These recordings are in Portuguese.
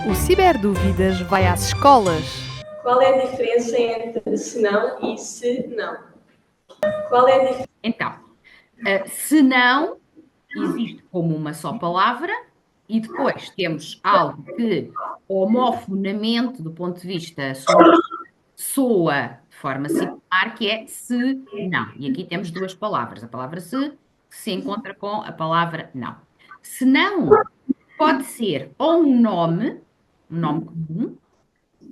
O Ciberdúvidas vai às escolas. Qual é a diferença entre se não e se não? Qual é a diferença? Então, se não, existe como uma só palavra e depois temos algo que, homofonamente, do ponto de vista sonoro, soa de forma similar, que é se não. E aqui temos duas palavras. A palavra que se encontra com a palavra não. Se não, pode ser ou um nome comum,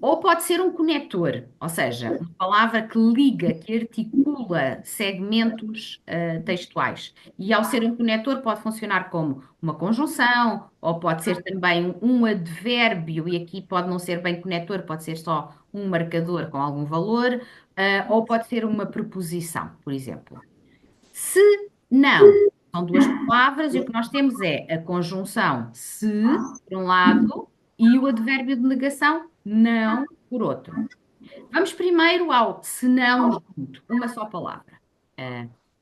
ou pode ser um conector, ou seja, uma palavra que liga, que articula segmentos textuais. E ao ser um conector, pode funcionar como uma conjunção, ou pode ser também um advérbio, e aqui pode não ser bem conector, pode ser só um marcador com algum valor, ou pode ser uma preposição, por exemplo. Se não, são duas palavras, e o que nós temos é a conjunção se, por um lado, e o advérbio de negação, não, por outro. Vamos primeiro ao se não junto, uma só palavra.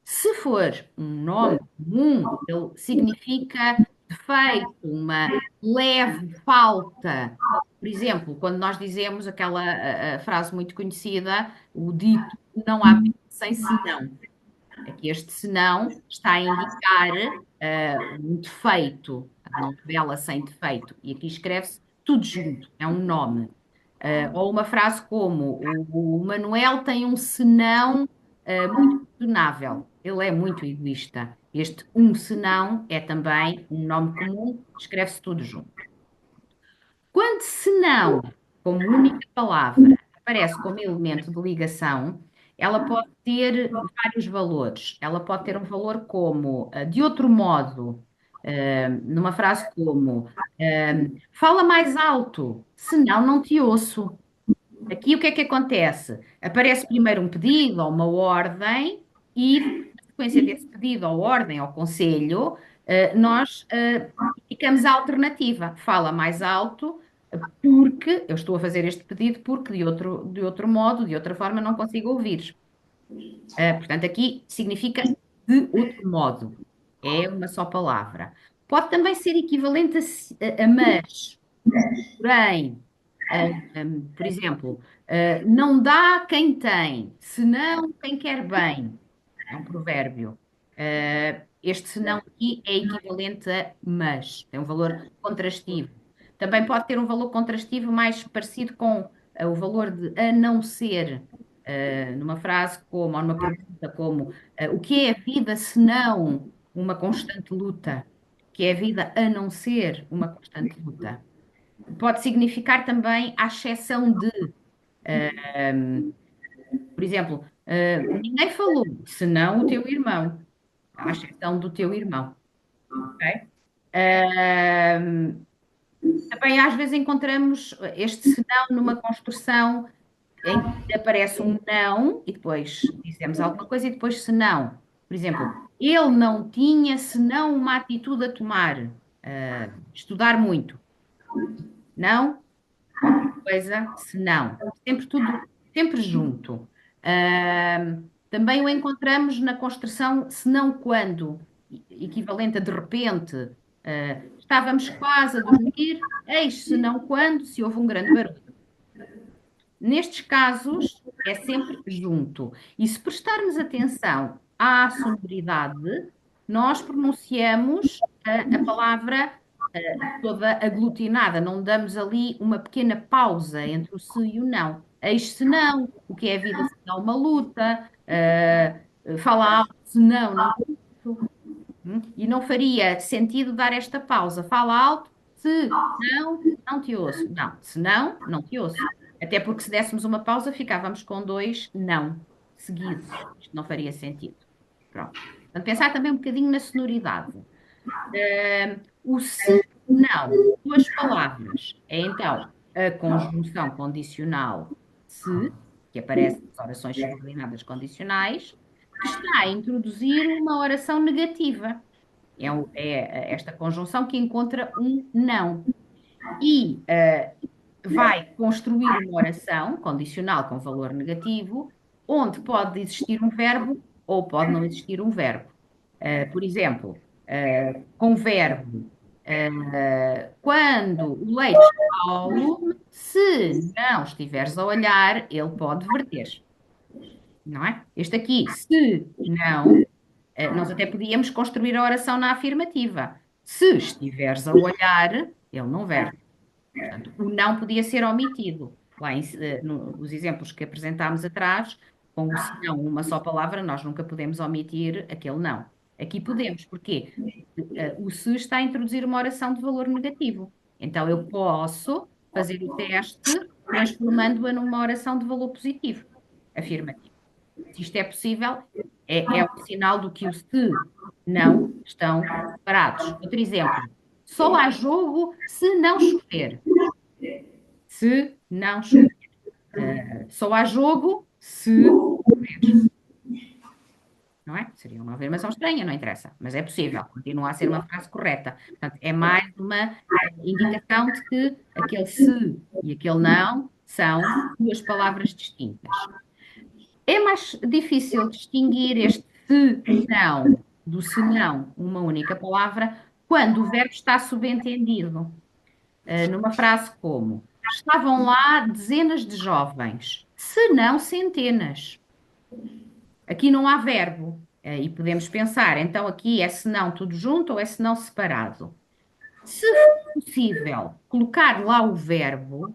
Se for um nome comum, ele significa defeito, uma leve falta. Por exemplo, quando nós dizemos aquela a frase muito conhecida, o dito não há vida sem senão. Aqui este senão está a indicar um defeito, não revela sem defeito. E aqui escreve-se tudo junto, é um nome. Ou uma frase como: o Manuel tem um senão muito questionável, ele é muito egoísta. Este um senão é também um nome comum, escreve-se tudo junto. Quando senão, como única palavra, aparece como elemento de ligação, ela pode ter vários valores. Ela pode ter um valor como, de outro modo, numa frase como, fala mais alto, senão não te ouço. Aqui o que é que acontece? Aparece primeiro um pedido ou uma ordem e, na sequência desse pedido ou ordem ou conselho, nós ficamos a alternativa. Fala mais alto, porque eu estou a fazer este pedido porque de outro modo, de outra forma, não consigo ouvir. Portanto, aqui significa de outro modo. É uma só palavra. Pode também ser equivalente a mas, porém, por exemplo, não dá quem tem, senão quem quer bem. É um provérbio. Este senão aqui é equivalente a mas, tem um valor contrastivo. Também pode ter um valor contrastivo mais parecido com o valor de a não ser, numa frase como, ou numa pergunta como, o que é a vida se não uma constante luta? O que é a vida a não ser uma constante luta? Pode significar também à exceção de, por exemplo, ninguém falou, senão o teu irmão, à exceção do teu irmão, ok? Também às vezes encontramos este senão numa construção em que aparece um não e depois dizemos alguma coisa e depois senão. Por exemplo, ele não tinha senão uma atitude a tomar, estudar muito. Não? Qualquer coisa, senão. Sempre tudo, sempre junto. Também o encontramos na construção senão quando, equivalente a de repente. Estávamos quase a dormir, eis senão quando se houve um grande barulho. Nestes casos, é sempre junto. E se prestarmos atenção à sonoridade, nós pronunciamos a palavra toda aglutinada, não damos ali uma pequena pausa entre o se e o não. Eis se não, o que é a vida se não uma luta, fala alto se não, não ouço. E não faria sentido dar esta pausa. Fala alto, se não, não te ouço. Não, se não, não te ouço. Até porque se dessemos uma pausa, ficávamos com dois não seguidos. Isto não faria sentido. Pronto. Portanto, pensar também um bocadinho na sonoridade. O se não, duas palavras. É então a conjunção condicional se, que aparece nas orações subordinadas condicionais, que está a introduzir uma oração negativa. É esta conjunção que encontra um não. E vai construir uma oração condicional com valor negativo, onde pode existir um verbo ou pode não existir um verbo. Por exemplo, com verbo. Quando o leite está ao lume, se não estiveres a olhar, ele pode verter, não é? Este aqui, se não, nós até podíamos construir a oração na afirmativa. Se estiveres a olhar, ele não verte. Portanto, o não podia ser omitido. Lá nos exemplos que apresentámos atrás, com o se não, uma só palavra, nós nunca podemos omitir aquele não. Aqui podemos, porque o se está a introduzir uma oração de valor negativo. Então eu posso fazer o teste transformando-a numa oração de valor positivo, afirmativo. Se isto é possível, é um sinal do que o se não estão separados. Outro exemplo. Só há jogo se não chover. Se não chover. Só há jogo se chover. Não é? Seria uma afirmação estranha, não interessa, mas é possível, continua a ser uma frase correta. Portanto, é mais uma indicação de que aquele se e aquele não são duas palavras distintas. É mais difícil distinguir este se não do se não, uma única palavra, quando o verbo está subentendido. Numa frase como: estavam lá dezenas de jovens, se não centenas. Aqui não há verbo. E podemos pensar, então aqui é se não tudo junto ou é se não separado. Se for possível colocar lá o verbo,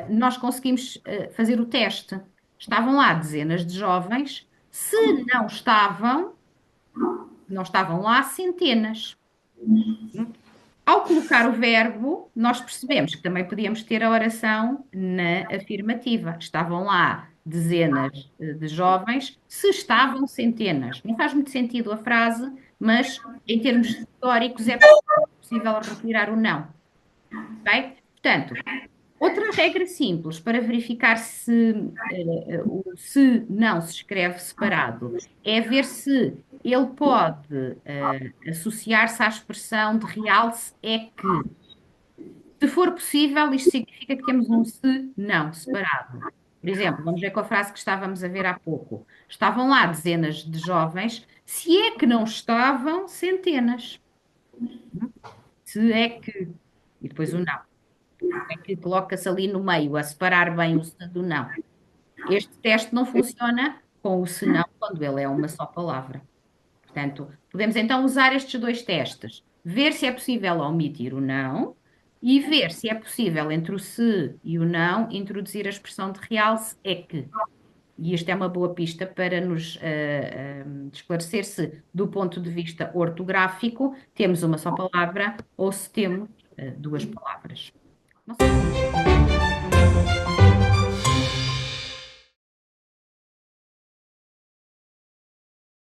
nós conseguimos fazer o teste. Estavam lá dezenas de jovens, se não estavam lá centenas. Ao colocar o verbo, nós percebemos que também podíamos ter a oração na afirmativa. Estavam lá dezenas de jovens, se estavam centenas. Não faz muito sentido a frase, mas em termos históricos é possível retirar o não. Ok? Portanto, outra regra simples para verificar se o se não se escreve separado é ver se ele pode associar-se à expressão de realce é que. Se for possível, isto significa que temos um se não separado. Por exemplo, vamos ver com a frase que estávamos a ver há pouco. Estavam lá dezenas de jovens, se é que não estavam centenas. Se é que. E depois o não. É que coloca-se ali no meio, a separar bem o se do não. Este teste não funciona com o se não quando ele é uma só palavra. Portanto, podemos então usar estes dois testes. Ver se é possível omitir o não e ver se é possível, entre o se e o não, introduzir a expressão de realce é que. E isto é uma boa pista para nos esclarecer se, do ponto de vista ortográfico, temos uma só palavra ou se temos duas palavras.